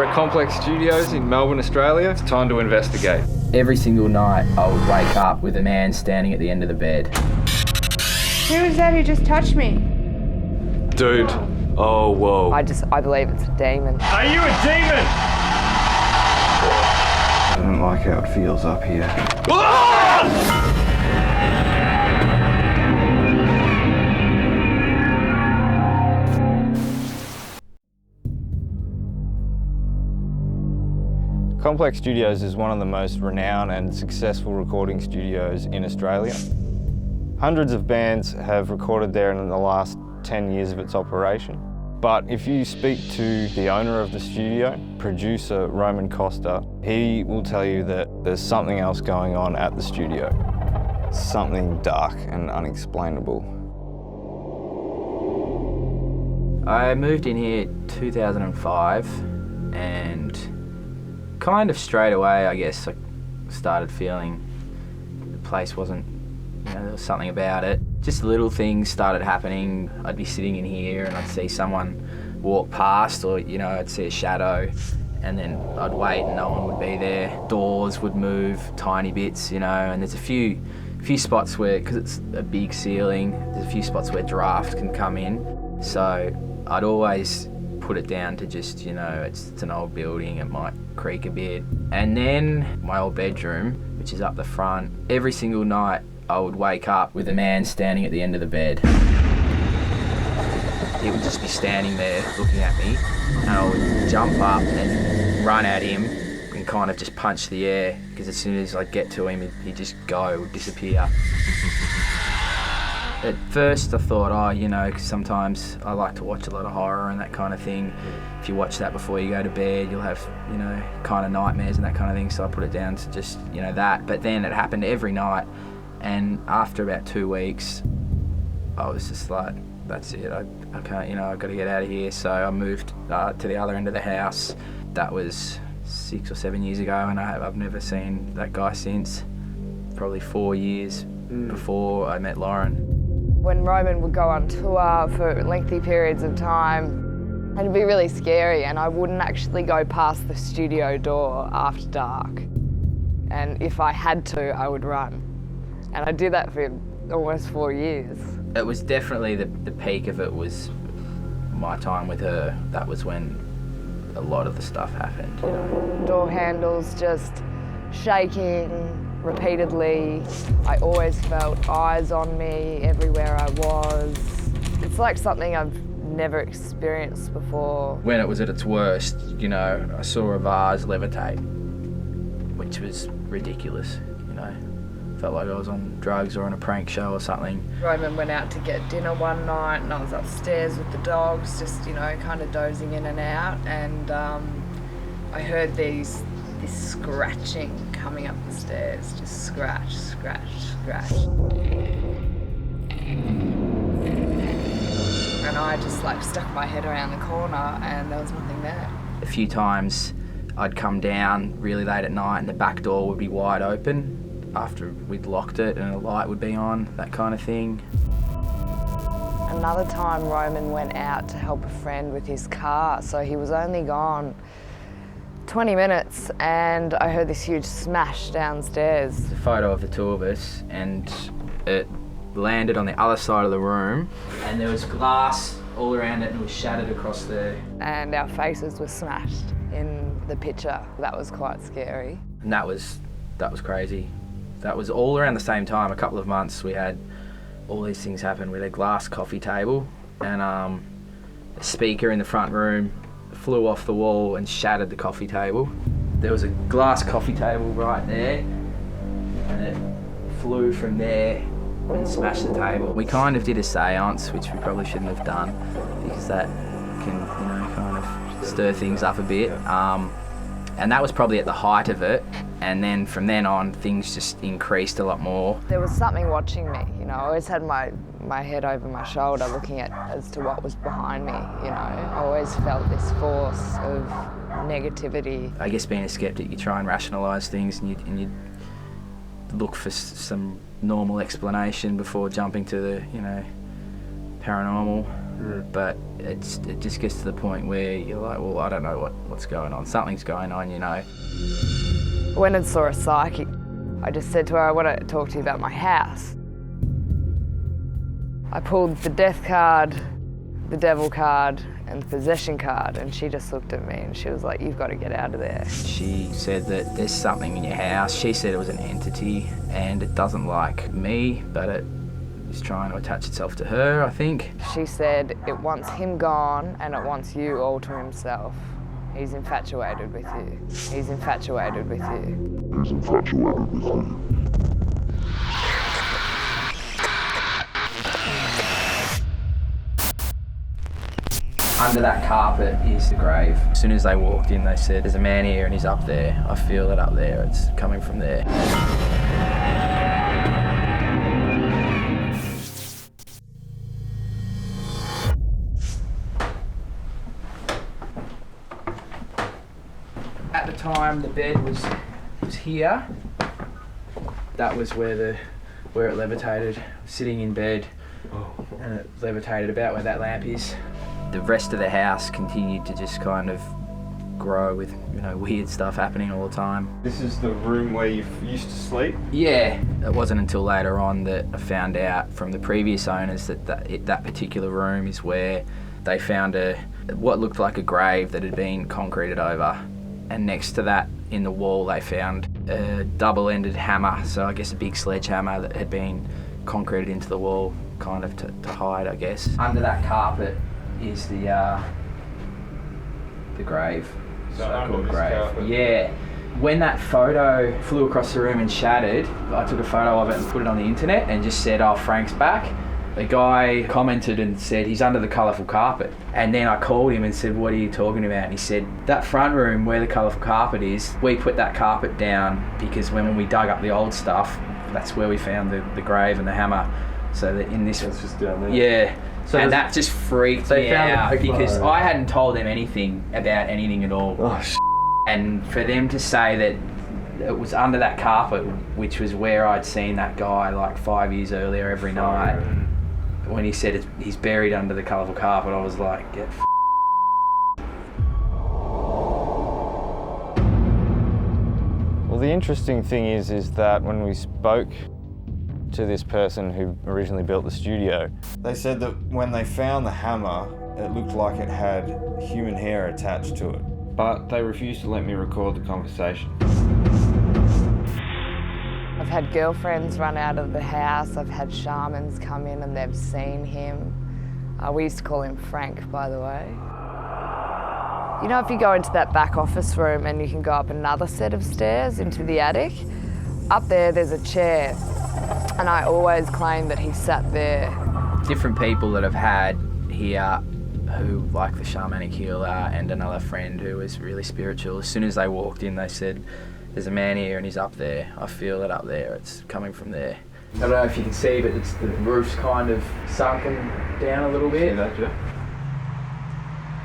We're at Complex Studios in Melbourne, Australia. It's time to investigate. Every single night I would wake up with a man standing at the end of the bed. Who was that who just touched me? Dude, oh whoa. I believe it's a demon. Are you a demon? I don't like how it feels up here. Complex Studios is one of the most renowned and successful recording studios in Australia. Hundreds of bands have recorded there in the last 10 years of its operation. But if you speak to the owner of the studio, producer Roman Costa, he will tell you that there's something else going on at the studio. Something dark and unexplainable. I moved in here 2005 and kind of straight away, I guess, I started feeling the place wasn't, there was something about it. Just little things started happening. I'd be sitting in here and I'd see someone walk past, or, I'd see a shadow, and then I'd wait and no one would be there. Doors would move tiny bits, and there's a few spots where, because it's a big ceiling, there's a few spots where draft can come in. So I'd always put it down to just, it's an old building, it might creak a bit. And then my old bedroom, which is up the front, every single night I would wake up with a man standing at the end of the bed. He would just be standing there looking at me, and I would jump up and run at him and kind of just punch the air, because as soon as I'd get to him, he'd just go, would disappear. At first I thought, because sometimes I like to watch a lot of horror and that kind of thing. If you watch that before you go to bed, you'll have, kind of nightmares and that kind of thing. So I put it down to just, that. But then it happened every night. And after about 2 weeks, I was just like, that's it. I can't, I've got to get out of here. So I moved to the other end of the house. That was 6 or 7 years ago, and I've never seen that guy since. Probably 4 years before I met Lauren. When Roman would go on tour for lengthy periods of time, it'd be really scary, and I wouldn't actually go past the studio door after dark. And if I had to, I would run. And I did that for almost 4 years. It was definitely the peak of it was my time with her. That was when a lot of the stuff happened, Door handles just shaking repeatedly. I always felt eyes on me everywhere I was. It's like something I've never experienced before. When it was at its worst, I saw a vase levitate, which was ridiculous, Felt like I was on drugs or on a prank show or something. Roman went out to get dinner one night and I was upstairs with the dogs, just, kind of dozing in and out, and I heard this scratching coming up the stairs, just scratch, scratch, scratch. And I just stuck my head around the corner and there was nothing there. A few times I'd come down really late at night and the back door would be wide open after we'd locked it, and a light would be on, that kind of thing. Another time Roman went out to help a friend with his car, so he was only gone 20 minutes and I heard this huge smash downstairs. It's a photo of the two of us, and it landed on the other side of the room, and there was glass all around it and it was shattered across there. And our faces were smashed in the picture. That was quite scary. And that was crazy. That was all around the same time, a couple of months. We had all these things happen. We had a glass coffee table, and a speaker in the front room flew off the wall and shattered the coffee table. There was a glass coffee table right there, and it flew from there and smashed the table. We kind of did a seance, which we probably shouldn't have done, because that can, kind of stir things up a bit. And that was probably at the height of it. And then from then on, things just increased a lot more. There was something watching me, I always had my head over my shoulder looking as to what was behind me, I always felt this force of negativity. I guess being a skeptic, you try and rationalise things, and you look for some normal explanation before jumping to the, paranormal. but it just gets to the point where you're like, well, I don't know what's going on. Something's going on, you know. I went and saw a psychic. I just said to her, I want to talk to you about my house. I pulled the death card, the devil card, and the possession card, and she just looked at me and she was like, you've got to get out of there. She said that there's something in your house. She said it was an entity and it doesn't like me, but it is trying to attach itself to her, I think. She said it wants him gone and it wants you all to himself. He's infatuated with you. He's infatuated with you. He's infatuated with you. Under that carpet is the grave. As soon as they walked in, they said, there's a man here and he's up there. I feel it up there. It's coming from there. At the time, the bed was here. That was where it levitated. Sitting in bed, and it levitated about where that lamp is. The rest of the house continued to just kind of grow with, you know, weird stuff happening all the time. This is the room where you used to sleep? Yeah, it wasn't until later on that I found out from the previous owners that particular room is where they found what looked like a grave that had been concreted over. And next to that, in the wall, they found a double-ended hammer, so I guess a big sledgehammer that had been concreted into the wall, kind of to hide, I guess. Under that carpet is the grave. So-called grave. Carpet. Yeah. When that photo flew across the room and shattered, I took a photo of it and put it on the internet and just said, oh, Frank's back. The guy commented and said, he's under the colourful carpet. And then I called him and said, what are you talking about? And he said, that front room where the colourful carpet is, we put that carpet down because when we dug up the old stuff, that's where we found the grave and the hammer. So that in this... It's just down there. Yeah. So and that just freaked me out because I hadn't told them anything about anything at all. Oh, and for them to say that it was under that carpet, which was where I'd seen that guy like 5 years earlier every night, when he said he's buried under the colourful carpet, I was like, get Well, the interesting thing is that when we spoke to this person who originally built the studio, they said that when they found the hammer, it looked like it had human hair attached to it. But they refused to let me record the conversation. I've had girlfriends run out of the house. I've had shamans come in and they've seen him. We used to call him Frank, by the way. You know, if you go into that back office room and you can go up another set of stairs into the attic, up there's a chair. And I always claim that he sat there. different people that I've had here who, like the shamanic healer and another friend who was really spiritual, as soon as they walked in, they said, there's a man here and he's up there. I feel it up there. It's coming from there. I don't know if you can see, but the roof's kind of sunken down a little bit. See that, Jeff?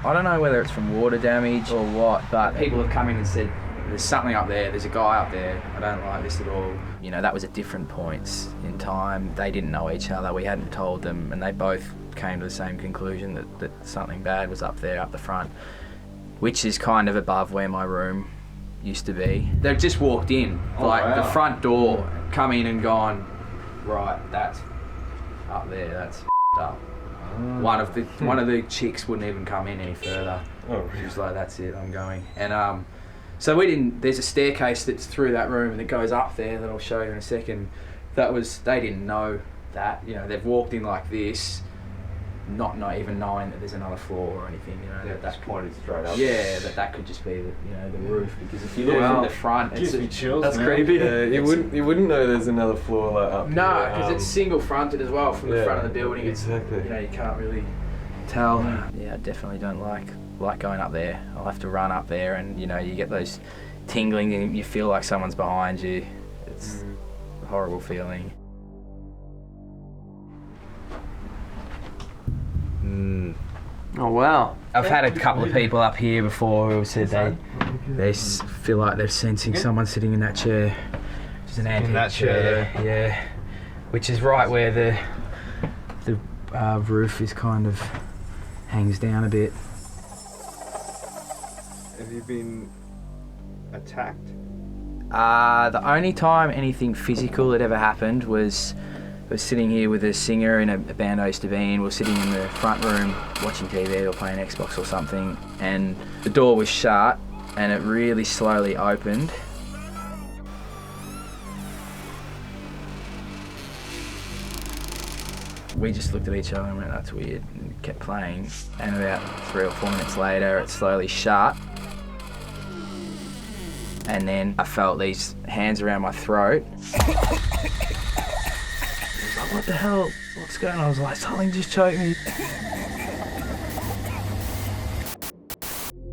I don't know whether it's from water damage or what, but people have come in and said, there's something up there, there's a guy up there, I don't like this at all. You know, that was at different points in time. They didn't know each other, we hadn't told them, and they both came to the same conclusion that something bad was up there, up the front, which is kind of above where my room used to be. They've just walked in, the front door, come in and gone, right, that's up there, that's up. One of the chicks wouldn't even come in any further. Oh, really? She was like, that's it, I'm going. And so there's a staircase that's through that room and it goes up there that I'll show you in a second. They didn't know that, you know, they've walked in like this, not even knowing that there's another floor or anything, you know. Yeah, that's pointed straight up. Yeah, that could just be the roof, because if you look from the front, Gives me chills. That's creepy. Yeah, you wouldn't know there's another floor like up here. No, because it's single fronted as well from the front of the building. Exactly. You know, you can't really tell. Yeah, I definitely don't like going up there. I'll have to run up there, and you know, you get those tingling and you feel like someone's behind you. It's a horrible feeling. Oh wow. I've had a couple of people up here before who said they feel like they're sensing someone sitting in that chair. It's an antique chair, yeah. Which is right where the roof is kind of hangs down a bit. Have you been attacked? The only time anything physical had ever happened was sitting here with a singer in a band I used to be in. We were sitting in the front room watching TV or playing Xbox or something, and the door was shut and it really slowly opened. We just looked at each other and went, that's weird, and kept playing. And about 3 or 4 minutes later, it slowly shut. And then I felt these hands around my throat. I was like, what the hell? What's going on? I was like, something just choked me.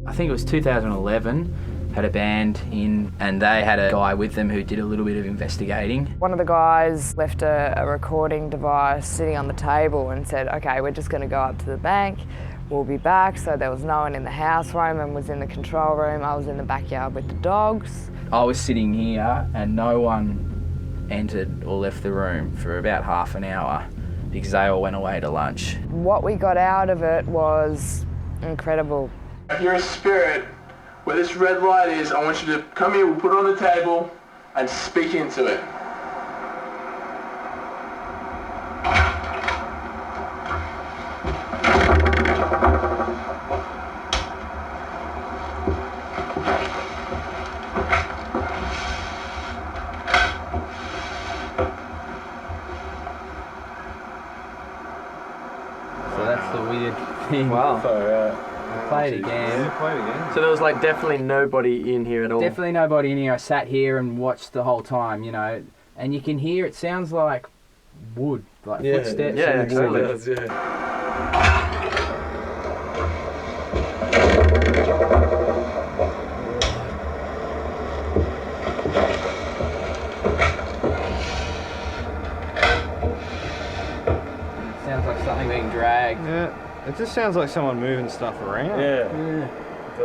I think it was 2011, had a band in, and they had a guy with them who did a little bit of investigating. One of the guys left a recording device sitting on the table and said, okay, we're just going to go up to the bank. We'll be back. So there was no one in the house. Roman was in the control room. I was in the backyard with the dogs. I was sitting here and no one entered or left the room for about half an hour because they all went away to lunch. What we got out of it was incredible. If you're a spirit, where this red light is, I want you to come here, we'll put it on the table and speak into it. So that's the weird thing. Wow. Play it again. Play it again. So there was like definitely nobody in here at all. Definitely nobody in here. I sat here and watched the whole time, you know, and you can hear it sounds like wood, like footsteps. Yeah, and exactly. wood. Does, yeah. It sounds like something being dragged. Yeah, it just sounds like someone moving stuff around. Yeah.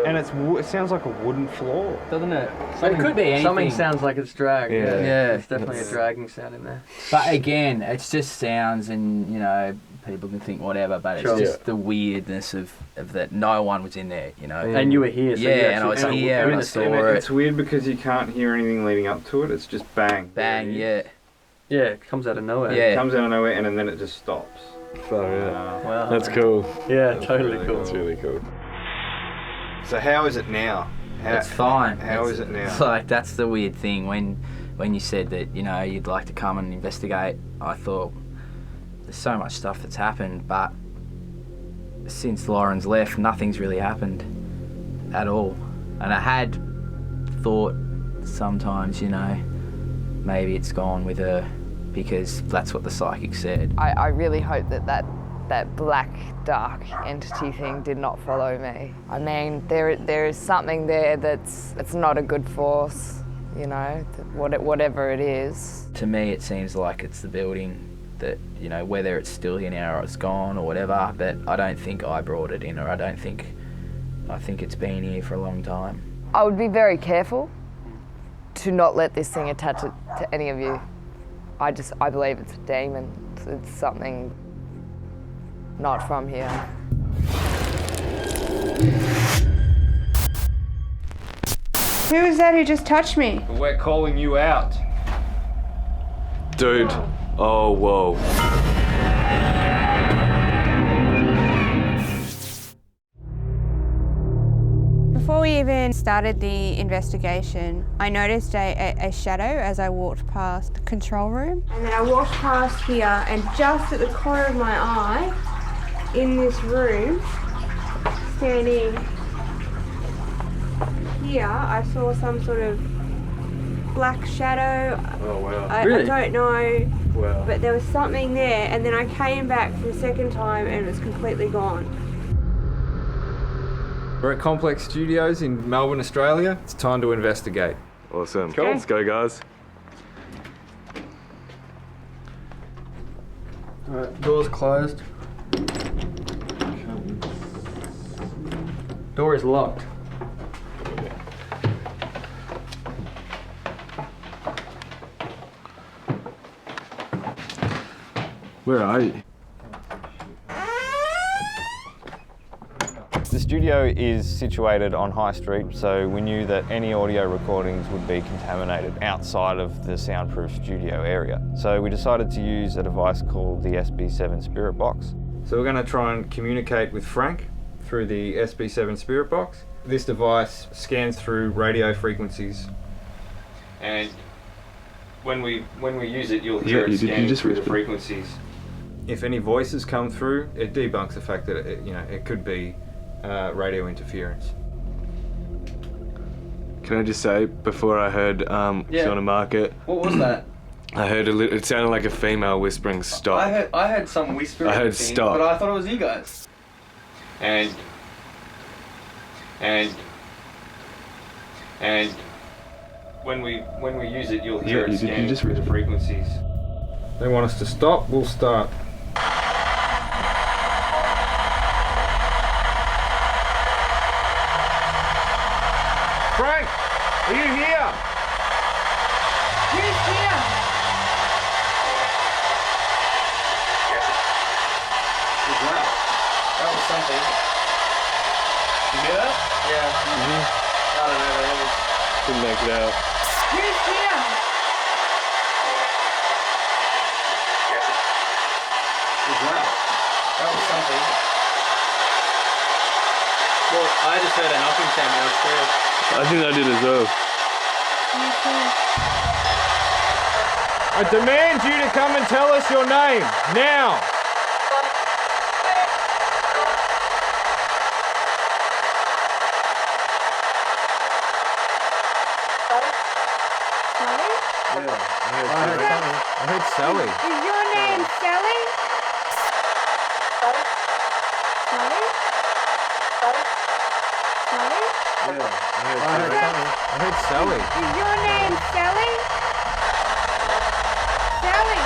And it sounds like a wooden floor. Doesn't it? It could be anything. Something sounds like it's dragged. Yeah. Yeah. There's definitely a dragging sound in there. But again, it's just sounds, and you know, people can think whatever, but it's Sure. just the weirdness of that no one was in there, you know. And you were here, so Yeah, you and I was actually- here, and I saw it. It's weird because you can't hear anything leading up to it. It's just bang. Bang, yeah. Yeah, it comes out of nowhere. Yeah. It comes out of nowhere and then it just stops. So yeah. Wow. That's cool. Yeah, totally cool. That's really cool. So how is it now? It's fine. How is it now? It's like, that's the weird thing. When you said that, you know, you'd like to come and investigate, I thought, there's so much stuff that's happened, but since Lauren's left, nothing's really happened at all. And I had thought sometimes, you know, maybe it's gone with her because that's what the psychic said. I really hope that black dark entity thing did not follow me. I mean, there is something there it's not a good force, you know, whatever it is. To me, it seems like it's the building that, you know, whether it's still here now or it's gone or whatever, but I don't think I brought it in, or I think it's been here for a long time. I would be very careful to not let this thing attach it to any of you. I believe it's a demon. It's something not from here. Who was that who just touched me? We're calling you out. Dude. Oh, whoa. Before we even started the investigation, I noticed a shadow as I walked past the control room. And then I walked past here, and just at the corner of my eye, in this room, standing here, I saw some sort of black shadow. Oh, wow. I Really? don't know, Wow. but there was something there, and then I came back for the second time and it was completely gone. We're at Complex Studios in Melbourne, Australia. It's time to investigate. Awesome. Cool. Let's go, guys. Alright, door's closed. Door is locked. Where are you? studio is situated on High Street, so we knew that any audio recordings would be contaminated outside of the soundproof studio area. So we decided to use a device called the SB7 Spirit Box. So we're going to try and communicate with Frank through the SB7 Spirit Box. This device scans through radio frequencies, and when we use it, you'll hear it scanning through the frequencies. If any voices come through, it debunks the fact that it could be radio interference. Can I just say, before I heard Sona Market, What was that? I heard it sounded like a female whispering stop. I heard some whispering. I heard thing, stop. but I thought it was you guys. And when we use it, you'll hear it scanning through the frequencies. They want us to stop, we'll start. Frank, are you here? Who's here? What's that? That was something. You hear that? Yeah. I don't know, but it was... Couldn't make it out. Who's here? What's that? That was something. Well, I just heard a knocking sound downstairs. I think I did as well. I demand you to come and tell us your name, now! I heard Sally. Is your name Sally? Sally? Sally? I heard Sally. Is your name Sally? Sally?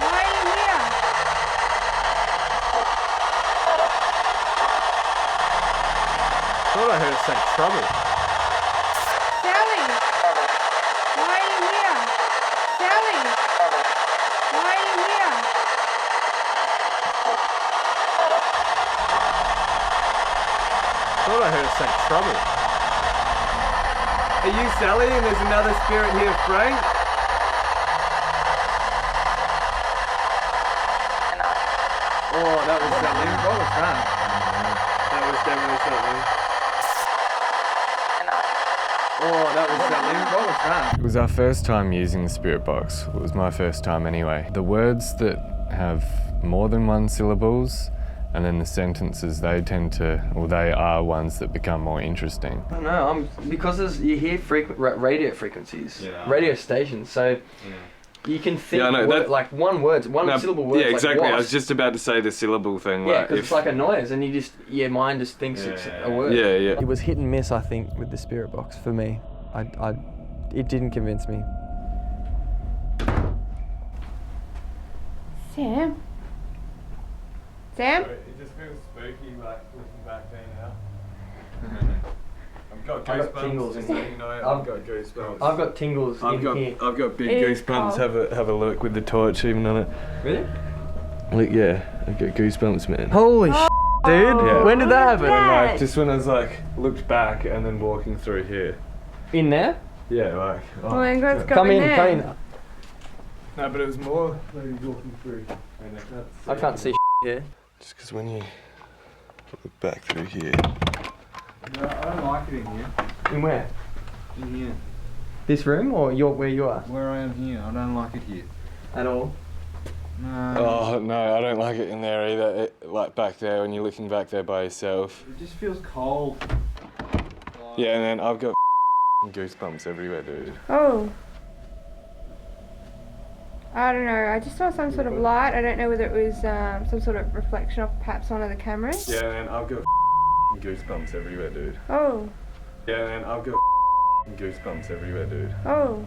Why are you here? Thought I heard it say trouble. Sally? Why are you here? Sally? Why are you here? Thought I heard it say trouble. Are you Sally and there's another spirit here, Frank? Oh, that was something. What was that? That was definitely something. Oh, that was something. What was that? It was our first time using the Spirit Box. It was my first time anyway. The words that have more than one syllables and then the sentences, they are ones that become more interesting. I don't know, because you hear radio frequencies, radio stations, so you can think like one syllable words. Yeah, exactly. Like I was just about to say the syllable thing. Yeah, because it's like a noise, and your mind just thinks it's a word. Yeah, yeah. It was hit and miss, I think, with the Spirit Box for me. It didn't convince me. Sam? Sam? It just feels spooky, like looking back there now. I've got I've got goosebumps. tingles in here. I've got goosebumps. I've got tingles in here. I've got big It is goosebumps. cold. Have a look with the torch even on it. Really? Look, yeah, I've got goosebumps, man. Holy dude! Yeah. When did that happen? Yeah. Like just when I was like looked back and then walking through here. In there? Yeah, like. Oh my God, it's got Come me in, there. come in. No, but it was more maybe walking through. I can't see here. Just because when you look back through here. No, I don't like it in here. In where? In here. This room or where you are? Where I am here. I don't like it here. At all? No. Oh no, I don't like it in there either. Like back there when you're looking back there by yourself. It just feels cold. Yeah, and then I've got goosebumps everywhere, dude. Oh. I don't know, I just saw some sort of light. I don't know whether it was some sort of reflection of perhaps one of the cameras. Yeah, and then I've got goosebumps everywhere, dude. Oh. Yeah, and then I've got goosebumps everywhere, dude. Oh.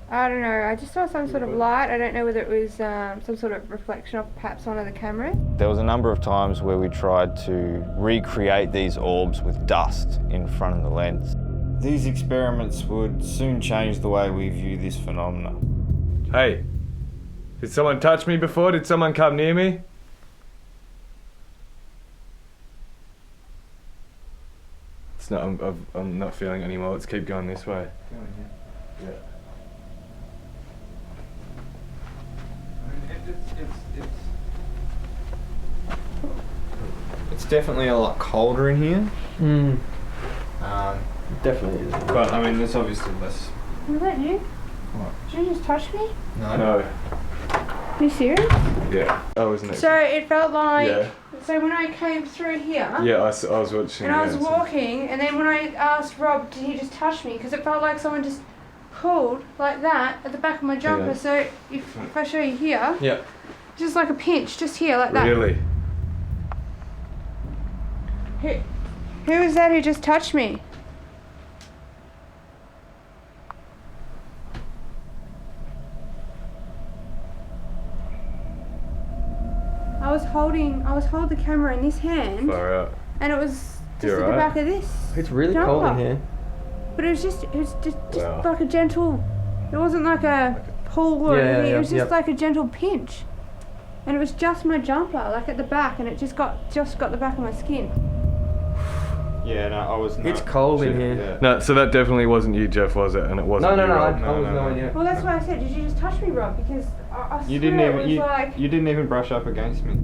I don't know, I just saw some sort of light. I don't know whether it was some sort of reflection of perhaps one of the cameras. There was a number of times where we tried to recreate these orbs with dust in front of the lens. These experiments would soon change the way we view this phenomena. Hey, did someone touch me before? Did someone come near me? I'm not feeling it anymore. Let's keep going this way. Yeah. It's definitely a lot colder in here. Definitely is. But I mean, there's obviously less. Was that you? What? Did you just touch me? No. Are you serious? Yeah. I was next. So it felt like. Yeah. So when I came through here. Yeah, I was watching. And I was walking, and then when I asked Rob, did he just touch me? Because it felt like someone just pulled like that at the back of my jumper. Yeah. So if I show you here. Yeah. Just like a pinch, just here, like that. Really? Who was that who just touched me? I was holding the camera in this hand, Far out. and it was just You're at the right. back of this. It's really jumper. cold in here. But it was just Wow. like a gentle. It wasn't like a pull or anything. It was just like a gentle pinch, and it was just my jumper, like at the back, and it just got the back of my skin. Yeah, no, I was not. It's cold in here. Yeah. No, so that definitely wasn't you, Jeff, was it? And it wasn't. No, you, Rob? I was nowhere near. Well, that's why I said, did you just touch me, Rob? Because I You swear didn't it even. was like. You didn't even brush up against me.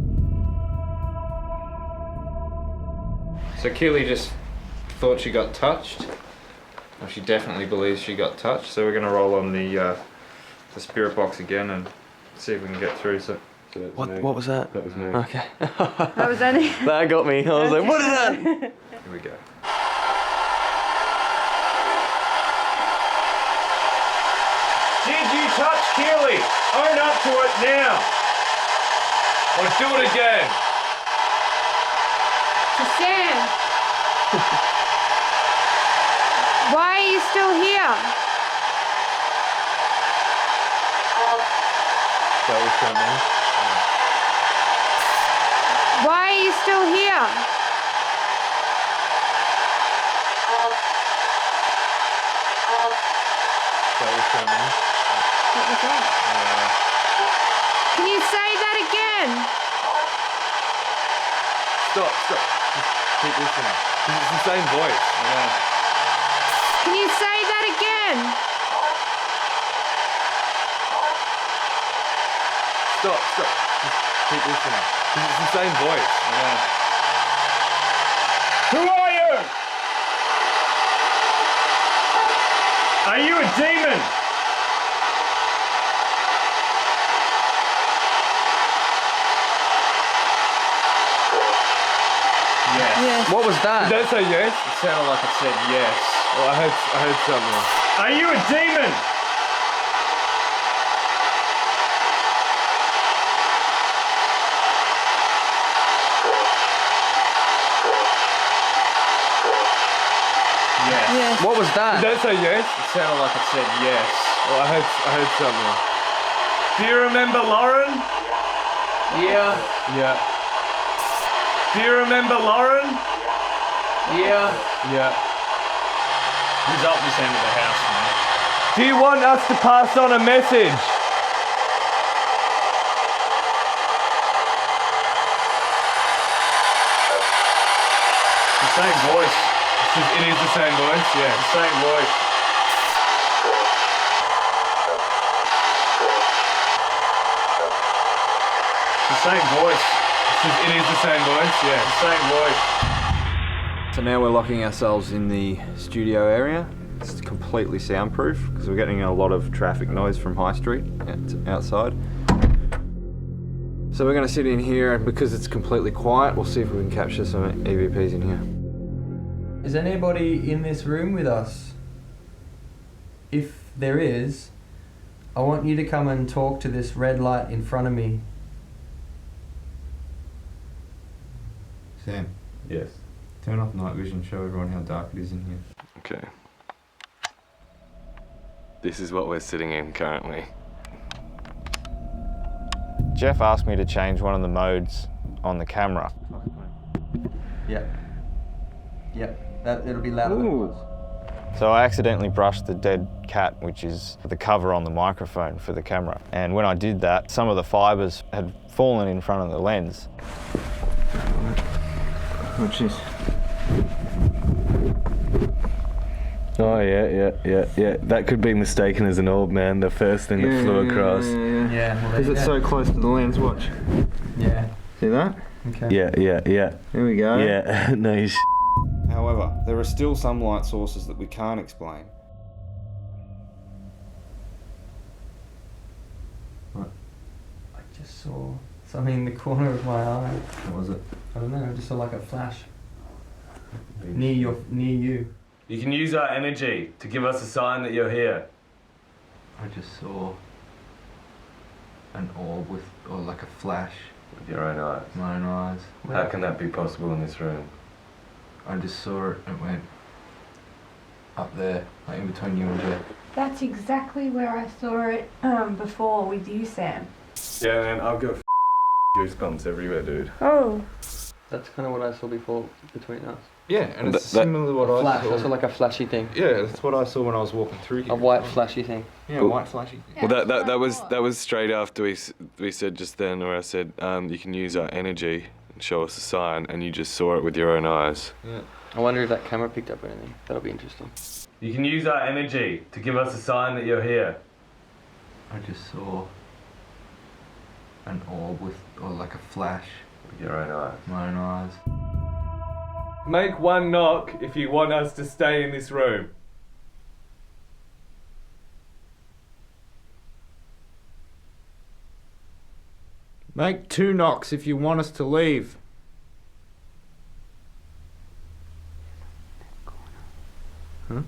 So Keely just thought she got touched. Well, she definitely believes she got touched. So we're gonna roll on the spirit box again and see if we can get through. So What was that? That was me. Okay. That was only. That got me. I was like, what is that? Here we go. Did you touch Keely? Own up to it now. Or do it again. Sam! Why are you still here? That was something. Why are you still here? That was something. What was that? Can you say that again? Stop. Just keep listening. It's the same voice. Yeah. Can you say that again? Stop. Just keep listening. It's the same voice. Yeah. Who are you? Are you a demon? Yes. What was that? Did that say yes? It sounded like it said yes. Well, I heard something. Are you a demon? Yes. Yes. What was that? Did that say yes? It sounded like it said yes. Well, I heard something. Do you remember Lauren? Yeah. Yeah. Do you remember Lauren? Yeah. Yeah. He's up this end of the house, man. Do you want us to pass on a message? The same voice. It is the same voice, yeah. The same voice. The same voice. It is the same voice, yeah. The same voice. So now we're locking ourselves in the studio area. It's completely soundproof because we're getting a lot of traffic noise from High Street outside. So we're going to sit in here, and because it's completely quiet, we'll see if we can capture some EVPs in here. Is anybody in this room with us? If there is, I want you to come and talk to this red light in front of me. Sam. Yes. Turn off night vision, show everyone how dark it is in here. Okay. This is what we're sitting in currently. Jeff asked me to change one of the modes on the camera. Yep. It'll be louder than it was. So I accidentally brushed the dead cat, which is the cover on the microphone for the camera. And when I did that, some of the fibres had fallen in front of the lens. Watch this. Oh yeah. That could be mistaken as an orb, man. The first thing that flew across. Yeah. Well, Because it's so close to the lens, watch. Yeah. See that? Okay. Yeah. Here we go. Yeah. No. However, there are still some light sources that we can't explain. I just saw something in the corner of my eye. What was it? I don't know. I just saw like a flash near you. You can use our energy to give us a sign that you're here. I just saw an orb with, or like a flash. With your own eyes. My own eyes. How can that be possible in this room? I just saw it. It went up there, like in between you and Jeff. That's exactly where I saw it before with you, Sam. Yeah, man. I've got goosebumps everywhere, dude. Oh. That's kind of what I saw before between us. Yeah, and it's similar to what Flash. I saw like a flashy thing. Yeah, that's what I saw when I was walking through here. A white flashy thing. Yeah, white flashy thing. Well, that was straight after we said just then, where I said you can use our energy and show us a sign, and you just saw it with your own eyes. Yeah. I wonder if that camera picked up anything. That'll be interesting. You can use our energy to give us a sign that you're here. I just saw an orb with, or like a flash. With your own eyes. My own eyes. Make one knock if you want us to stay in this room. Make 2 knocks if you want us to leave. Huh?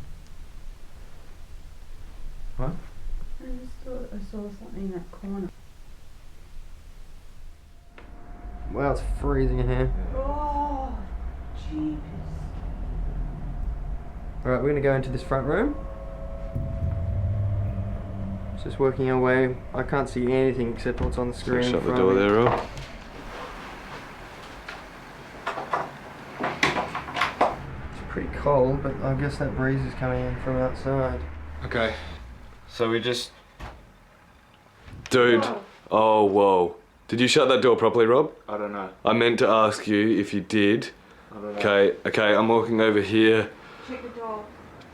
What? I just thought I saw something in that corner. Wow, it's freezing in here. Oh, jeepers. Alright, we're gonna go into this front room. Just working our way. I can't see anything except what's on the screen. Shut the door there, Rob. It's pretty cold, but I guess that breeze is coming in from outside. Okay. So we just... Dude. Oh, whoa. Did you shut that door properly, Rob? I don't know. I meant to ask you if you did. I don't know. Okay, I'm walking over here. Check the door.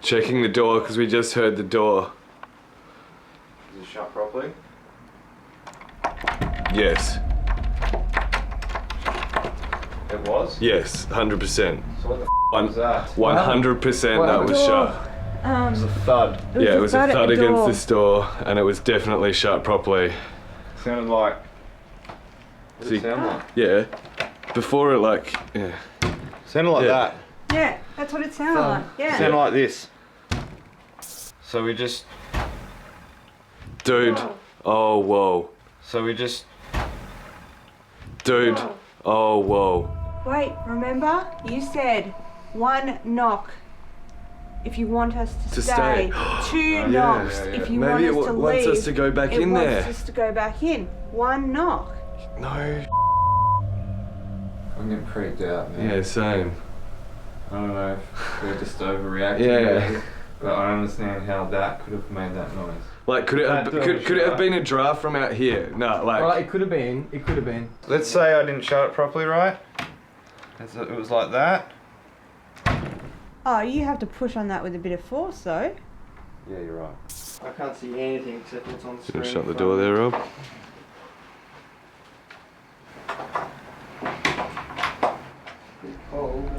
Checking the door because we just heard the door. Is it shut properly? Yes. It was? Yes, 100%. So what the was that? 100% that was shut. It was a thud. Yeah, it was a thud at the against door. this door, and it was definitely shut properly. Sounded like... What did See- it sound like? Yeah. Before it, like, yeah. Sounded like Yeah. that. Yeah, that's what it sounded like. Yeah. Sounded like this. So we just... Dude. Oh, whoa. So we just... Dude. Oh, whoa. Wait, remember? You said 1 knock if you want us to, To stay. 2 knocks if you Maybe want us it to wants leave. us to go back it in wants there. us to go back in. 1 knock. No. I'm getting creeped out, man. Yeah, same. I don't know if we're just overreacting. Yeah. But I don't understand how that could have made that noise. Like, could it have, could it have been a draft from out here? No, like... Right, it could have been. It could have been. Let's say I didn't shut it properly, right? It was like that. Oh, you have to push on that with a bit of force, though. Yeah, you're right. I can't see anything except what's on the screen. Gonna shut the in door front there, of Rob? me. It's cold.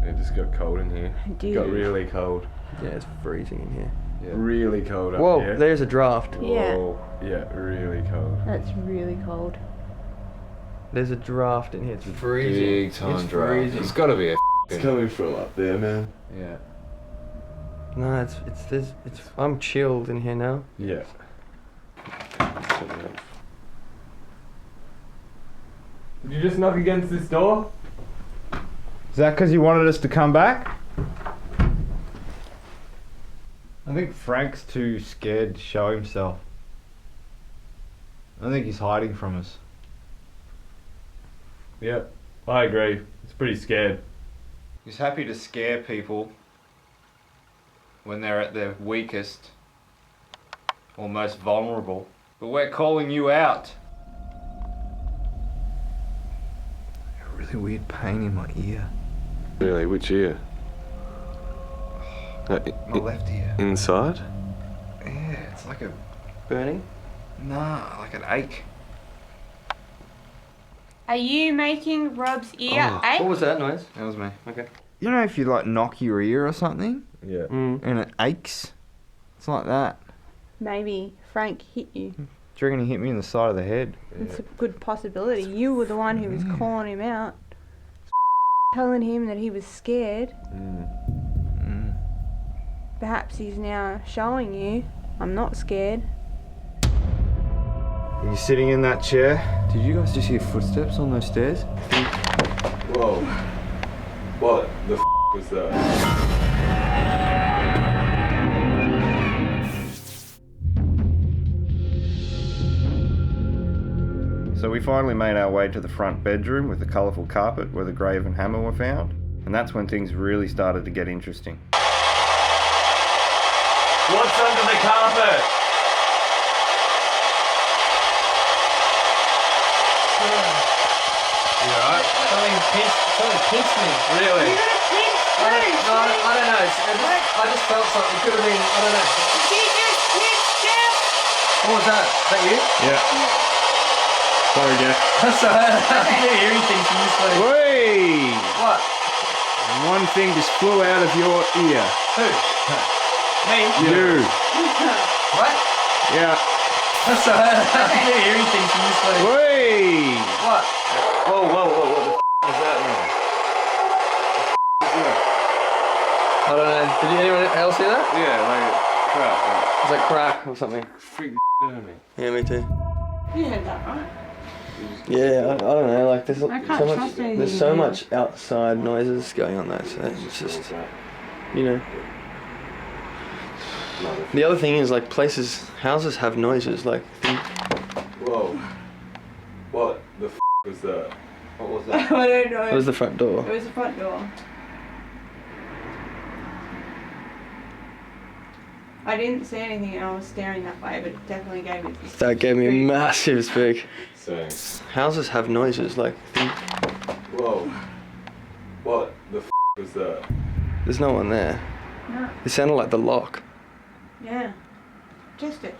It just got cold in here. It did. Got really cold. Yeah, it's freezing in here. Yeah. Really cold up Whoa, here. there's a draft. Yeah. Whoa. Yeah, really cold. That's really cold. There's a draft in here. It's freezing. Big time it's draft. freezing. It's got to be a It's coming from up there, man. Yeah. No, it's I'm chilled in here now. Yeah. Did you just knock against this door? Is that because you wanted us to come back? I think Frank's too scared to show himself. I think he's hiding from us. Yep, I agree. It's pretty scared. He's happy to scare people when they're at their weakest or most vulnerable. But we're calling you out. A really weird pain in my ear. Really, which ear? My left ear. Inside? Yeah, it's like a... Burning? Nah, like an ache. Are you making Rob's ear ache? What was that noise? That was me. Okay. You know if you like knock your ear or something? Yeah. And it aches? It's like that. Maybe Frank hit you. Do you reckon he hit me in the side of the head? It's a good possibility. You were the one who was calling him out. Telling him that he was scared. Perhaps he's now showing you, I'm not scared. Are you sitting in that chair? Did you guys just hear footsteps on those stairs? Whoa. What the was that? So we finally made our way to the front bedroom with the colourful carpet where the grave and hammer were found. And that's when things really started to get interesting. What's under the carpet? You alright? Something pinched me. Really? I don't know. I just felt something. It could have been, I don't know. What was that? Is that you? Yeah. Sorry, Jeff. That's alright. I keep hearing things from this way. Whey! What? One thing just flew out of your ear. Who? Me? You. What? Yeah. That's alright. I keep hearing things from this way. Whey! What? Whoa, what the is that now? I don't know. Did anyone else hear that? Yeah, like crap. It was like crack or something. Freak out of me. Yeah, me too. You heard that, right? Yeah, I don't know. Like there's I can't trust anything there's so you hear. much outside noises going on though. So it's just, you know. The other thing is like houses have noises. Like. Whoa. What the was that? What was that? I don't know. It was the front door. It was the front door. I didn't see anything and I was staring that way, but it definitely gave me this. That gave me a massive spook. Same. Houses have noises. Like. Whoa. What the was that? There's no one there. No. It sounded like the lock. Yeah. Just it.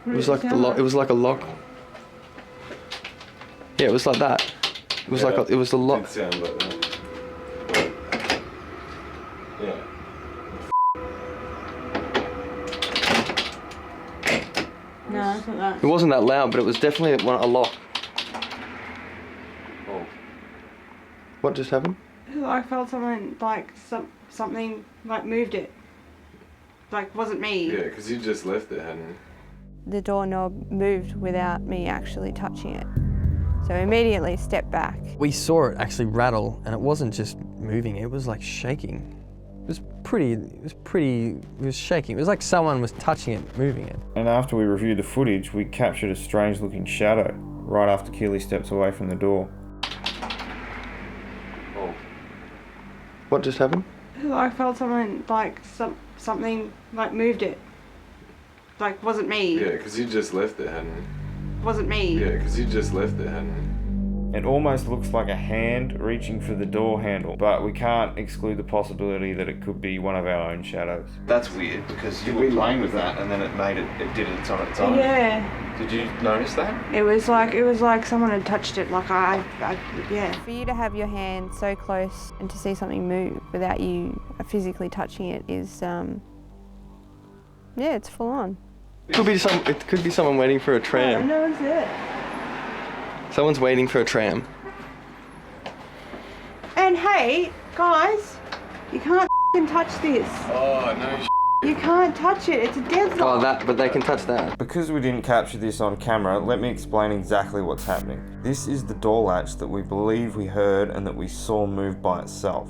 It was like the lock. It was like a lock. Yeah, it was like that. It was like it was the lock. It sound like that. Yeah. No, it's not that. It wasn't that loud, but it was definitely a lock. Oh. What just happened? I felt something like something like moved it. Like wasn't me. Yeah, because you just left it, hadn't you? The doorknob moved without me actually touching it. So I immediately stepped back. We saw it actually rattle, and it wasn't just moving, it was like shaking. It was shaking. It was like someone was touching it, moving it. And after we reviewed the footage, we captured a strange looking shadow right after Keely steps away from the door. Oh. What just happened? I felt something like something like moved it. Like wasn't me. Yeah, because you just left it, hadn't you? Wasn't me. Yeah, because you just left it, hadn't you? It almost looks like a hand reaching for the door handle, but we can't exclude the possibility that it could be one of our own shadows. That's weird because you were playing with that and then it did it on its own. Yeah. Did you notice that? It was like someone had touched it. Like yeah. For you to have your hand so close and to see something move without you physically touching it is, yeah, it's full on. It could be someone waiting for a tram. No one's there. Someone's waiting for a tram. And hey, guys, you can't touch this. Oh, no You can't touch it. It's a deadlock. But they can touch that. Because we didn't capture this on camera, let me explain exactly what's happening. This is the door latch that we believe we heard and that we saw move by itself.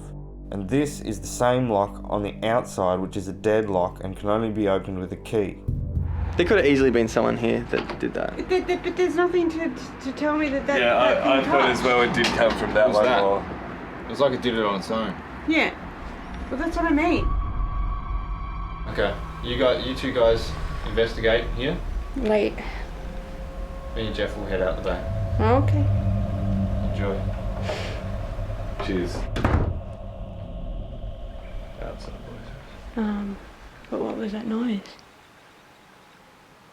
And this is the same lock on the outside, which is a deadlock and can only be opened with a key. There could have easily been someone here that did that. But there's nothing to tell me that. Yeah, I thought as well it did come from that one. It was like it did it on its own. Yeah. Well, that's what I mean. Okay, you two guys investigate here. Late. Me and Jeff will head out the back. Okay. Enjoy. Cheers. outside voices. But what was that noise?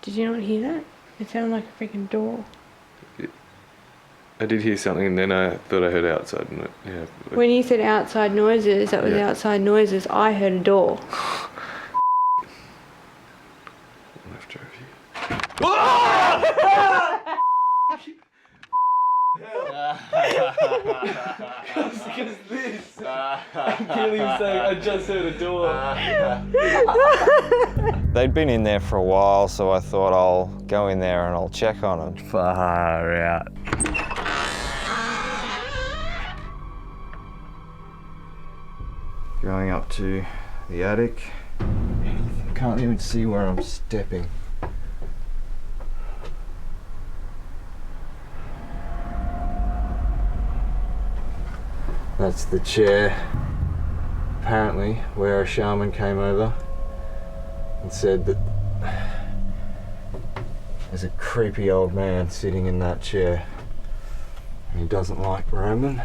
Did you not hear that? It sounded like a freaking door. I did hear something, and then I thought I heard outside. Yeah. When you said outside noises, that was outside noises. I heard a door. Left over you. Because this. I'm killing saying I just heard a door. They'd been in there for a while, so I thought I'll go in there and I'll check on them. Far out. Going up to the attic. Can't even see where I'm stepping. That's the chair, apparently, where a shaman came over and said that there's a creepy old man sitting in that chair. And he doesn't like Roman.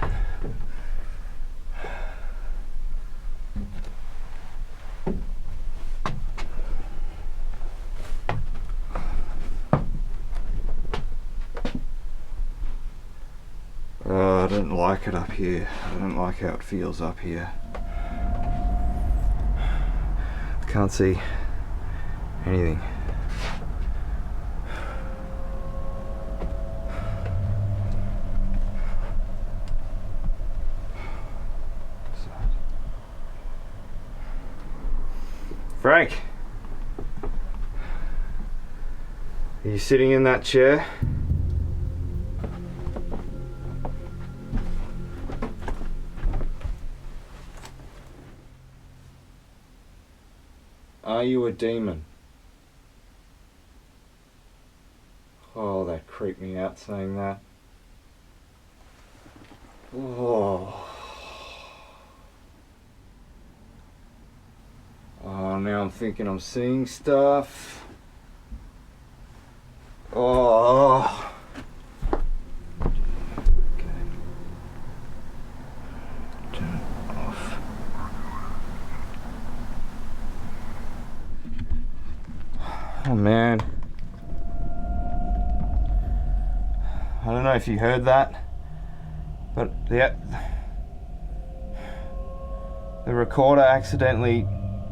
Oh, I don't like it up here. I don't like how it feels up here. I can't see anything. Frank, are you sitting in that chair? Are you a demon? Oh, that creeped me out saying that. Oh. Oh, now I'm thinking I'm seeing stuff. Oh. Okay. Turn it off. Oh man. I don't know if you heard that, but the recorder accidentally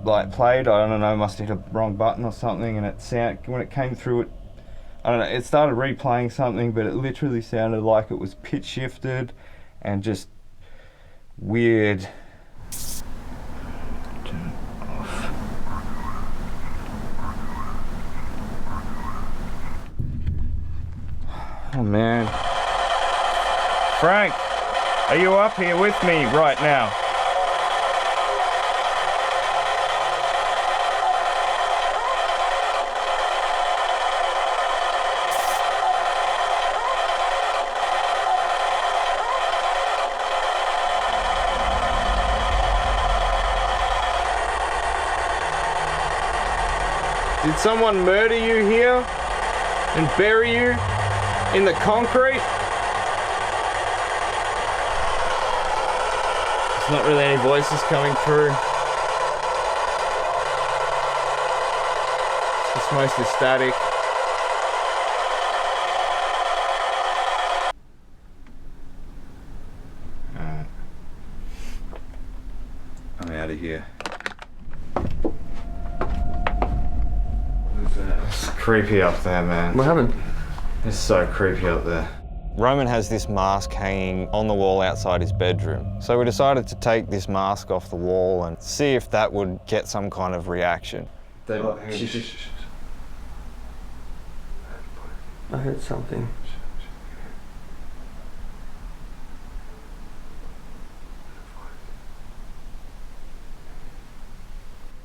played. I don't know, must have hit a wrong button or something, and when it came through it, I don't know, it started replaying something, but it literally sounded like it was pitch shifted and just weird. Turn it off. Oh man. Frank, are you up here with me right now? Did someone murder you here and bury you in the concrete? There's not really any voices coming through. It's just mostly static. Alright. I'm out of here. It's creepy up there, man. What happened? It's so creepy up there. Roman has this mask hanging on the wall outside his bedroom. So we decided to take this mask off the wall and see if that would get some kind of reaction. I heard something.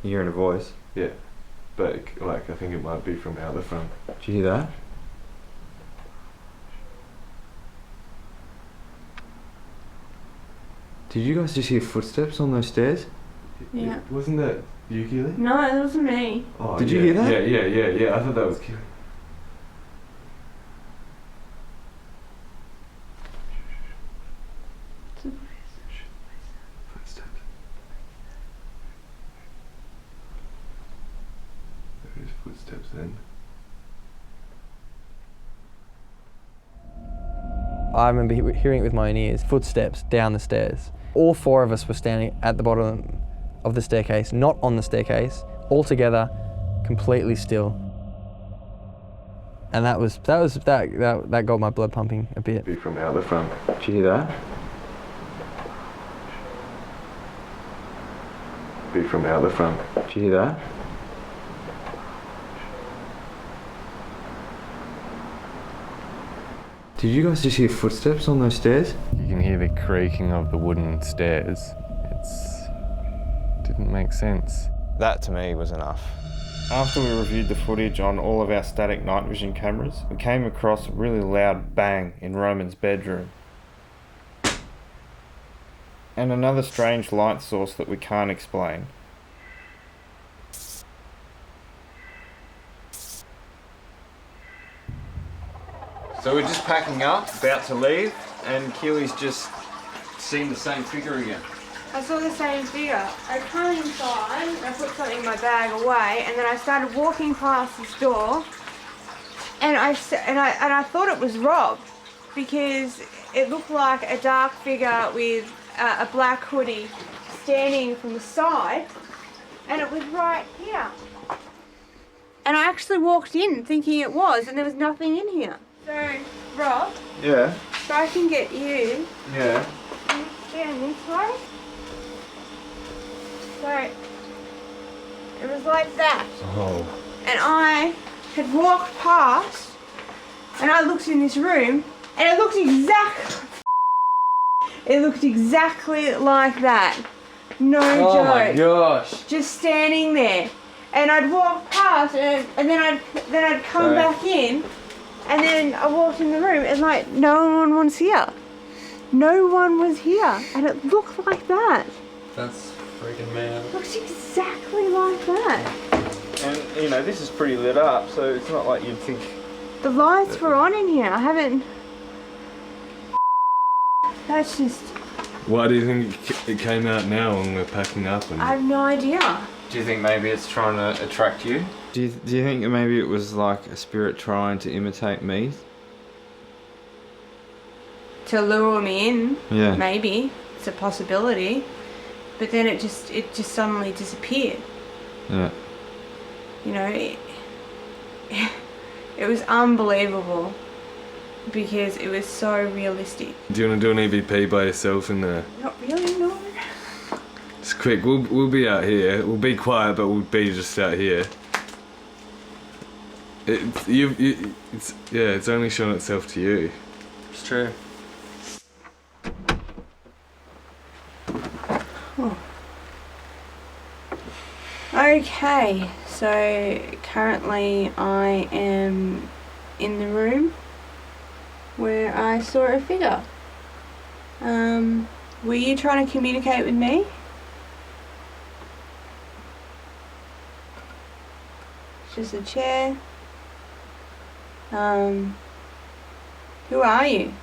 You hearing a voice? Yeah, but I think it might be from out the front. Did you hear that? Did you guys just hear footsteps on those stairs? Yeah. Wasn't that you, Keely? No, that wasn't me. Oh, Did you hear that? Yeah. I thought that was Keely. then. I remember hearing it with my own ears, footsteps down the stairs. All four of us were standing at the bottom of the staircase, not on the staircase, all together, completely still. And that got my blood pumping a bit. Be from out the front. Did you hear that? Be from out the front. Did you hear that? Did you guys just hear footsteps on those stairs? You can hear the creaking of the wooden stairs. Didn't make sense. That to me was enough. After we reviewed the footage on all of our static night vision cameras, we came across a really loud bang in Roman's bedroom. And another strange light source that we can't explain. So we're just packing up, about to leave, and Keely's just seen the same figure again. I saw the same figure. I come inside, I put something in my bag away, and then I started walking past this door, and I thought it was Rob, because it looked like a dark figure with a black hoodie standing from the side, and it was right here. And I actually walked in thinking it was, and there was nothing in here. So, Rob, Yeah. if I can get you, Yeah. can you stand this way? So, it was like that. Oh. And I had walked past, and I looked in this room, and it looked exactly like that. No joke. Oh my gosh. Just standing there. And I'd walk past, and then I'd come back in, and then I walked in the room, and like, no one was here. No one was here, and it looked like that. That's freaking mad. It looks exactly like that. And, you know, this is pretty lit up, so it's not like you'd think... The lights were on in here. I haven't... That's just... Why do you think it came out now when we're packing up? And I have no idea. Do you think maybe it's trying to attract you? Do you think maybe it was like a spirit trying to imitate me? To lure me in, Yeah. maybe. It's a possibility. But then it just suddenly disappeared. Yeah. You know, it was unbelievable because it was so realistic. do you want to do an EVP by yourself in there? Not really, no. It's quick. We'll be out here. We'll be quiet, but we'll be just out here. It's only shown itself to you. It's true. Oh. Okay, so currently I am in the room where I saw a figure. Were you trying to communicate with me? It's just a chair. Who are you?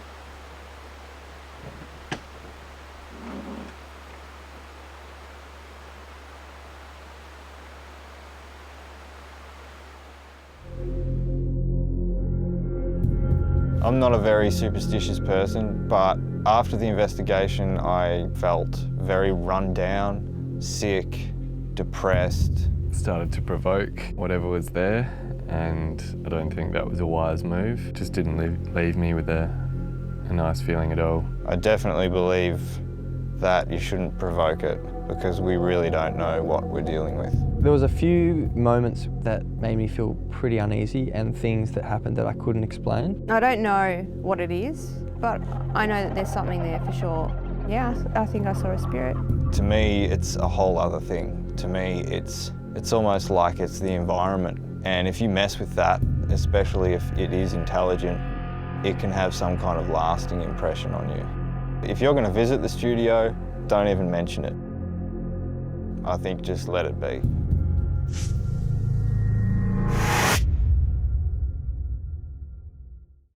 I'm not a very superstitious person, but after the investigation I felt very run down, sick, depressed. Started to provoke whatever was there, and I don't think that was a wise move. Just didn't leave me with a nice feeling at all. I definitely believe that you shouldn't provoke it because we really don't know what we're dealing with. There was a few moments that made me feel pretty uneasy and things that happened that I couldn't explain. I don't know what it is, but I know that there's something there for sure. Yeah, I think I saw a spirit. To me, it's a whole other thing. To me, it's almost like it's the environment. And if you mess with that, especially if it is intelligent, it can have some kind of lasting impression on you. If you're going to visit the studio, don't even mention it. I think just let it be.